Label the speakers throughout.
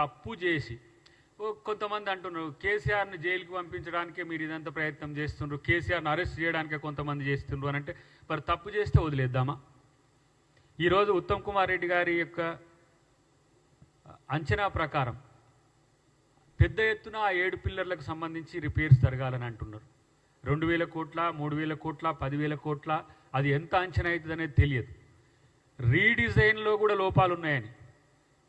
Speaker 1: తప్పు చేసి కొంతమంది అంటున్నారు కేసీఆర్ని జైలుకి పంపించడానికే మీరు ఇదంతా ప్రయత్నం చేస్తున్నారు, కేసీఆర్ని అరెస్ట్ చేయడానికే కొంతమంది చేస్తున్నారు అని అంటే మరి తప్పు చేస్తే వదిలేద్దామా? ఈరోజు ఉత్తమ్ కుమార్ రెడ్డి గారి యొక్క అంచనా ప్రకారం పెద్ద ఎత్తున ఆ 7 పిల్లర్లకు సంబంధించి రిపేర్స్ జరగాలని అంటున్నారు. 2,000 కోట్ల, 3,000 కోట్ల, 10,000 కోట్ల, అది ఎంత అంచనా అవుతుంది అనేది తెలియదు. రీడిజైన్లో కూడా లోపాలు ఉన్నాయని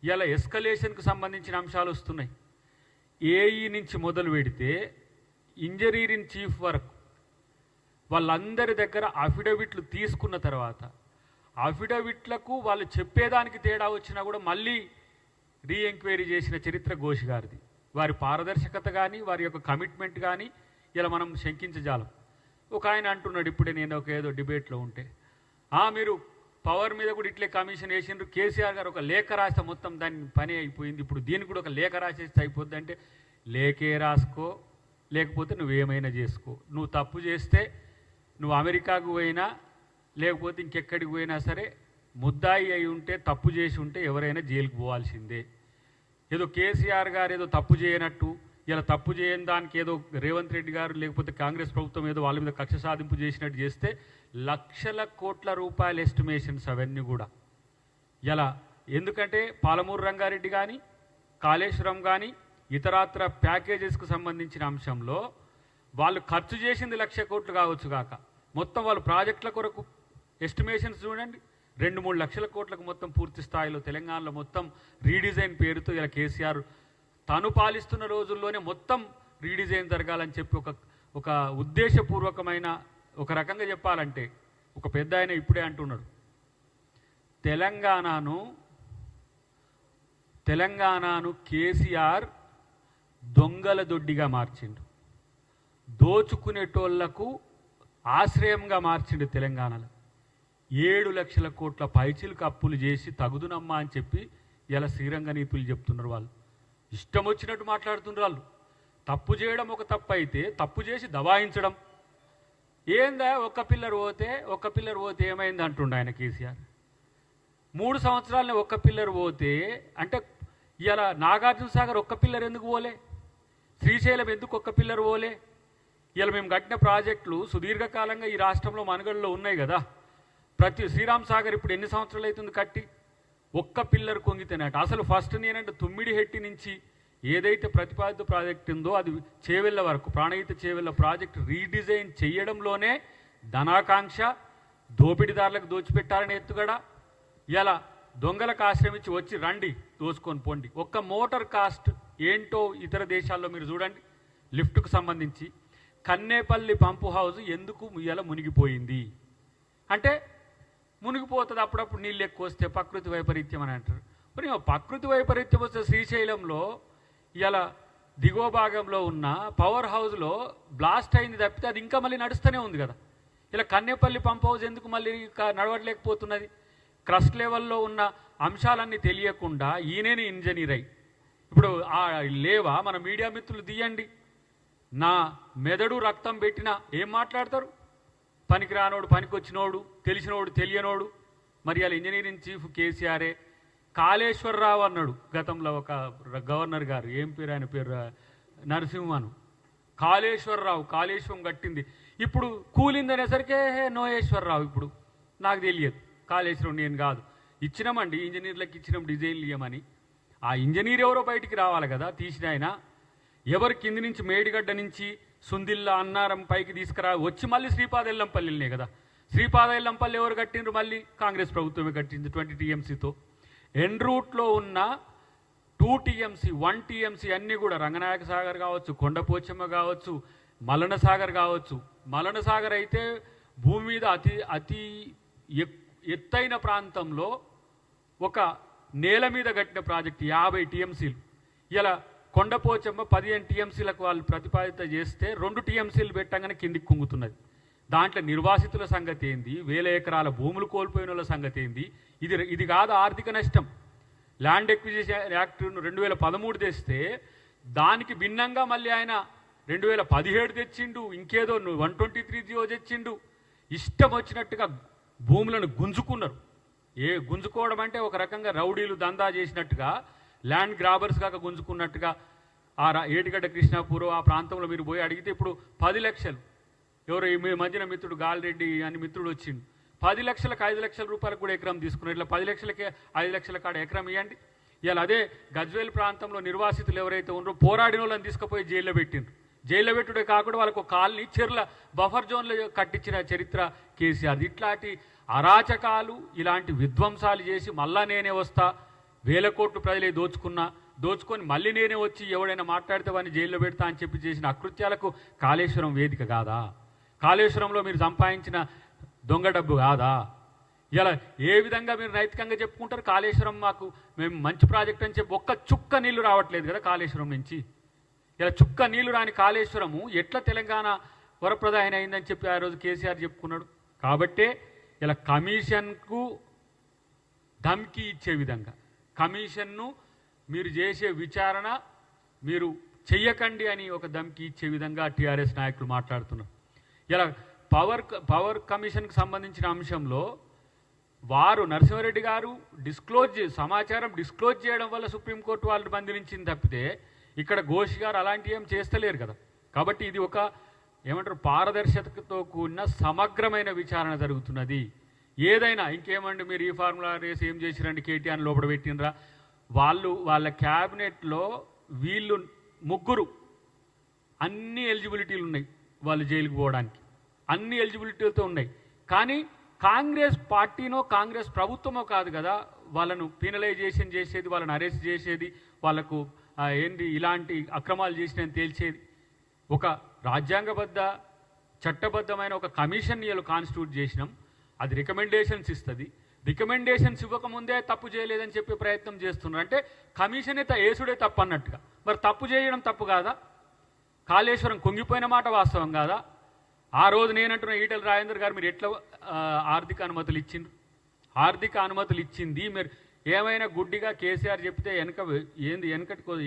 Speaker 1: ఇలా ఎస్కలేషన్కు సంబంధించిన అంశాలు వస్తున్నాయి. ఏఈ నుంచి మొదలు పెడితే ఇంజనీర్ ఇన్ చీఫ్ వరకు వాళ్ళందరి దగ్గర అఫిడవిట్లు తీసుకున్న తర్వాత అఫిడవిట్లకు వాళ్ళు చెప్పేదానికి తేడా వచ్చినా కూడా మళ్ళీ రీఎంక్వైరీ చేసిన చరిత్ర ఘోష్ గారిది. వారి పారదర్శకత కానీ వారి యొక్క కమిట్మెంట్ కానీ ఇలా మనం శంకించజాలం. ఒక ఆయన అంటున్నాడు ఇప్పుడే, నేను ఏదో డిబేట్లో ఉంటే, మీరు పవర్ మీద కూడా ఇట్లే కమిషన్ వేసిండ్రు, కేసీఆర్ గారు ఒక లేఖ రాస్తే మొత్తం దాని పని అయిపోయింది, ఇప్పుడు దీనికి కూడా ఒక లేఖ రాసేస్తే అయిపోద్ది అంటే, లేఖే రాసుకో లేకపోతే నువ్వేమైనా చేసుకో. నువ్వు తప్పు చేస్తే నువ్వు అమెరికాకు పోయినా లేకపోతే ఇంకెక్కడికి పోయినా సరే ముద్దాయి అయి ఉంటే, తప్పు చేసి ఉంటే ఎవరైనా జైలుకు పోవాల్సిందే. ఏదో కేసీఆర్ గారు ఏదో తప్పు చేయనట్టు, ఇలా తప్పు చేయని దానికి ఏదో రేవంత్ రెడ్డి గారు లేకపోతే కాంగ్రెస్ ప్రభుత్వం ఏదో వాళ్ళ మీద కక్ష సాధింపు చేసినట్టు చేస్తే లక్షల కోట్ల రూపాయల ఎస్టిమేషన్స్ అవన్నీ కూడా ఇలా. ఎందుకంటే పాలమూరు రంగారెడ్డి కానీ కాళేశ్వరం కానీ ఇతరాత్ర ప్యాకేజెస్కు సంబంధించిన అంశంలో వాళ్ళు ఖర్చు చేసింది 1,00,000 కోట్లు కావచ్చు కాక, మొత్తం వాళ్ళు ప్రాజెక్టుల కొరకు ఎస్టిమేషన్స్ చూడండి 2-3 లక్షల కోట్లకు మొత్తం పూర్తి స్థాయిలో తెలంగాణలో మొత్తం రీడిజైన్ పేరుతో ఇలా కేసీఆర్ తాను పాలిస్తున్న రోజుల్లోనే మొత్తం రీడిజైన్ జరగాలని చెప్పి ఒక ఉద్దేశపూర్వకమైన, ఒక రకంగా చెప్పాలంటే ఒక పెద్ద ఆయన ఇప్పుడే అంటున్నాడు, తెలంగాణను కేసీఆర్ దొంగల దొడ్డిగా మార్చిండు, దోచుకునేటోళ్లకు ఆశ్రయంగా మార్చిండు. తెలంగాణలో 7 లక్షల కోట్ల పైచిలకు అప్పులు చేసి తగుదునమ్మా అని చెప్పి ఇలా శ్రీరంగ నీతులు చెప్తున్నారు. వాళ్ళు ఇష్టం వచ్చినట్టు మాట్లాడుతున్నారు. వాళ్ళు తప్పు చేయడం ఒక తప్పు అయితే, తప్పు చేసి దబాయించడం ఏందా? ఒక్క పిల్లర్ పోతే ఏమైంది అంటుండ ఆయన కేసీఆర్. 3 సంవత్సరాలని ఒక్క పిల్లర్ పోతే అంటే ఇలా నాగార్జున సాగర్ ఒక్క పిల్లర్ ఎందుకు పోలే, శ్రీశైలం ఎందుకు ఒక్క పిల్లర్ పోలే? ఇలా మేము కట్టిన ప్రాజెక్టులు సుదీర్ఘకాలంగా ఈ రాష్ట్రంలో మనుగడలో ఉన్నాయి కదా. ప్రతి శ్రీరామ్ సాగర్ ఇప్పుడు ఎన్ని సంవత్సరాలు అవుతుంది కట్టి, ఒక్క పిల్లర్ కొంగితేనట. అసలు ఫస్ట్ నేనంటే తుమ్మిడిహెట్టి నుంచి ఏదైతే ప్రతిపాదిత ప్రాజెక్ట్ ఉందో అది చేవెళ్ళ వరకు, ప్రాణహిత చేవెళ్ళ ప్రాజెక్ట్ రీడిజైన్ చేయడంలోనే ధనాకాంక్ష, దోపిడీదారులకు దోచిపెట్టాలని ఎత్తుగడ, ఇలా దొంగలకు ఆశ్రమించి వచ్చి రండి దోచుకొని పోండి. ఒక్క మోటార్ కాస్ట్ ఏంటో ఇతర దేశాల్లో మీరు చూడండి. లిఫ్ట్కు సంబంధించి కన్నేపల్లి పంపు హౌస్ ఎందుకు ఇలా మునిగిపోయింది అంటే, మునిగిపోతుంది అప్పుడప్పుడు నీళ్ళు ఎక్కువ వస్తే ప్రకృతి వైపరీత్యం అని అంటారు. మరి ప్రకృతి వైపరీత్యం వస్తే శ్రీశైలంలో ఇలా దిగువ భాగంలో ఉన్న పవర్ హౌస్లో బ్లాస్ట్ అయింది తప్పితే అది ఇంకా మళ్ళీ నడుస్తూనే ఉంది కదా. ఇలా కన్నేపల్లి పంప్ హౌస్ ఎందుకు మళ్ళీ నడవట్లేకపోతున్నది? క్రస్ట్ లెవెల్లో ఉన్న అంశాలన్నీ తెలియకుండా ఈయనేని ఇంజనీర్ అయ్యి ఇప్పుడు లేవా? మన మీడియా మిత్రులు తీయండి, నా మెదడు రక్తం పెట్టినా ఏం మాట్లాడతారు? పనికి రానోడు, పనికొచ్చినోడు, తెలిసినోడు, తెలియనోడు. మరి అలా ఇంజనీరింగ్ చీఫ్ కేసీఆరే. కాళేశ్వరరావు అన్నాడు గతంలో ఒక గవర్నర్ గారు, ఏం పేరు ఆయన పేరు, నరసింహను. కాళేశ్వరం కట్టింది, ఇప్పుడు కూలింది అనేసరికి నోయేశ్వరరావు. ఇప్పుడు నాకు తెలియదు, కాళేశ్వరం నేను కాదు. ఇచ్చినామండి ఇంజనీర్లకు, ఇచ్చినాం డిజైన్లు ఇవ్వమని. ఆ ఇంజనీర్ ఎవరో బయటికి రావాలి కదా తీసిన ఆయన. ఎవరు కింది నుంచి మేడిగడ్డ నుంచి సుందిల్లా అన్నారం పైకి తీసుకురా వచ్చి మళ్ళీ శ్రీపాదెల్లంపల్లినే కదా. శ్రీపాదెల్లంపల్లి ఎవరు కట్టిండ్రు? మళ్ళీ కాంగ్రెస్ ప్రభుత్వమే కట్టింది 20 TMCతో. ఎన్ రూట్లో ఉన్న 2 TMC 1 TMC అన్నీ కూడా రంగనాయక సాగర్ కావచ్చు, కొండపోచమ్మ కావచ్చు, మలన సాగర్ కావచ్చు. మలన సాగర్ అయితే భూమి మీద అతి ఎత్తైన ప్రాంతంలో ఒక నేల మీద కట్టిన ప్రాజెక్ట్ 50 TMCలు. ఇలా కొండపోచమ్మ 15 TMCలకు వాళ్ళు ప్రతిపాదిత చేస్తే 2 TMCలు పెట్టగానే కిందికి కుంగుతున్నది. దాంట్లో నిర్వాసితుల సంగతి ఏంది, 1000 ఎకరాల భూములు కోల్పోయిన వాళ్ళ సంగతి ఏంది? ఇది కాదు ఆర్థిక నష్టం. ల్యాండ్ ఎక్విజిషన్ యాక్ట్ 2013 తెస్తే దానికి భిన్నంగా మళ్ళీ ఆయన 2017 తెచ్చిండు, ఇంకేదో 123 తెచ్చిండు. ఇష్టం వచ్చినట్టుగా భూములను గుంజుకున్నారు. గుంజుకోవడం అంటే ఒక రకంగా రౌడీలు దందా చేసినట్టుగా ల్యాండ్ గ్రాబర్స్ కాక గుంజుకున్నట్టుగా ఏటిగడ్డ కృష్ణాపూర్ ఆ ప్రాంతంలో మీరు పోయి అడిగితే ఇప్పుడు 10 లక్షలు ఎవరు మీ మధ్యన మిత్రుడు గాలిరెడ్డి అని మిత్రుడు వచ్చిండు 10 లక్షలకు 5 లక్షల రూపాయలకు కూడా ఎకరం తీసుకున్నారు. ఇట్లా 10 లక్షలకే 5 లక్షల కాడ ఎకరం ఇవ్వండి. ఇవాళ అదే గజ్వేల్ ప్రాంతంలో నిర్వాసితులు ఎవరైతే ఉన్నారో పోరాడిన వాళ్ళని తీసుకుపోయి జైల్లో పెట్టిండ్రు. జైల్లో పెట్టుడే కాకుండా వాళ్ళకు కాలనీ చెర్ల బఫర్ జోన్లో కట్టించిన చరిత్ర కేసీఆర్. ఇట్లాంటి అరాచకాలు ఇలాంటి విధ్వంసాలు చేసి మళ్ళా నేనే వస్తా, 1000 కోట్లు ప్రజలే దోచుకొని మళ్ళీ నేనే వచ్చి ఎవడైనా మాట్లాడితే వాడిని జైల్లో పెడతా అని చెప్పి చేసిన అకృత్యాలకు కాళేశ్వరం వేదిక కాదా? కాళేశ్వరంలో మీరు సంపాదించిన దొంగ డబ్బు కాదా? ఇలా ఏ విధంగా మీరు నైతికంగా చెప్పుకుంటారు? కాళేశ్వరం మేము మంచి ప్రాజెక్ట్ అని చెప్పి ఒక్క చుక్క నీళ్లు రావట్లేదు కదా కాళేశ్వరం నుంచి. ఇలా చుక్క నీళ్లు రాని కాళేశ్వరము ఎట్లా తెలంగాణ వరప్రదాయన అయిందని చెప్పి ఆ రోజు కేసీఆర్ చెప్పుకున్నాడు. కాబట్టే ఇలా కమిషన్కు ధమ్కి ఇచ్చే విధంగా, కమిషన్ను మీరు చేసే విచారణ మీరు చెయ్యకండి అని ఒక ధమ్కి ఇచ్చే విధంగా టీఆర్ఎస్ నాయకులు మాట్లాడుతున్నారు. ఇలా పవర్ కమిషన్కి సంబంధించిన అంశంలో వారు నరసింహారెడ్డి గారు సమాచారం డిస్క్లోజ్ చేయడం వల్ల సుప్రీంకోర్టు వాళ్ళు బంధించింది తప్పితే ఇక్కడ ఘోష్ గారు అలాంటివి ఏం చేస్తలేరు కదా. కాబట్టి ఇది ఒక పారదర్శకతతో కూడిన సమగ్రమైన విచారణ జరుగుతున్నది. ఏదైనా ఇంకేమండి మీరు ఈ ఫార్ములా రేసి ఏం చేసిరండి, కేటీఆర్ లోపల పెట్టినరా? వాళ్ళ క్యాబినెట్లో వీళ్ళు 3 అన్ని ఎలిజిబిలిటీలు ఉన్నాయి, వాళ్ళు జైలుకు పోవడానికి అన్ని ఎలిజిబిలిటీలతో ఉన్నాయి. కానీ కాంగ్రెస్ పార్టీనో కాంగ్రెస్ ప్రభుత్వమో కాదు కదా వాళ్ళను పీనలైజేషన్ చేసేది, వాళ్ళని అరెస్ట్ చేసేది, వాళ్ళకు ఇలాంటి అక్రమాలు చేసినని తేల్చేది. ఒక రాజ్యాంగబద్ధ చట్టబద్ధమైన ఒక కమిషన్ ఇవాళ కాన్స్టిట్యూట్ చేసినాం, అది రికమెండేషన్స్ ఇస్తుంది. రికమెండేషన్స్ ఇవ్వకముందే తప్పు చేయలేదని చెప్పి ప్రయత్నం చేస్తున్నారు. అంటే కమిషనే ఏసుడే తప్పు అన్నట్టుగా. మరి తప్పు చేయడం తప్పు కాదా? కాళేశ్వరం కుంగిపోయిన మాట వాస్తవం కాదా? ఆ రోజు నేనంటున్న ఈటెల రాజేందర్ గారు మీరు ఎట్లా ఆర్థిక అనుమతులు ఇచ్చిండ్రు? ఆర్థిక అనుమతులు ఇచ్చింది మీరు ఏమైనా గుడ్డిగా కేసీఆర్ చెప్తే వెనకటి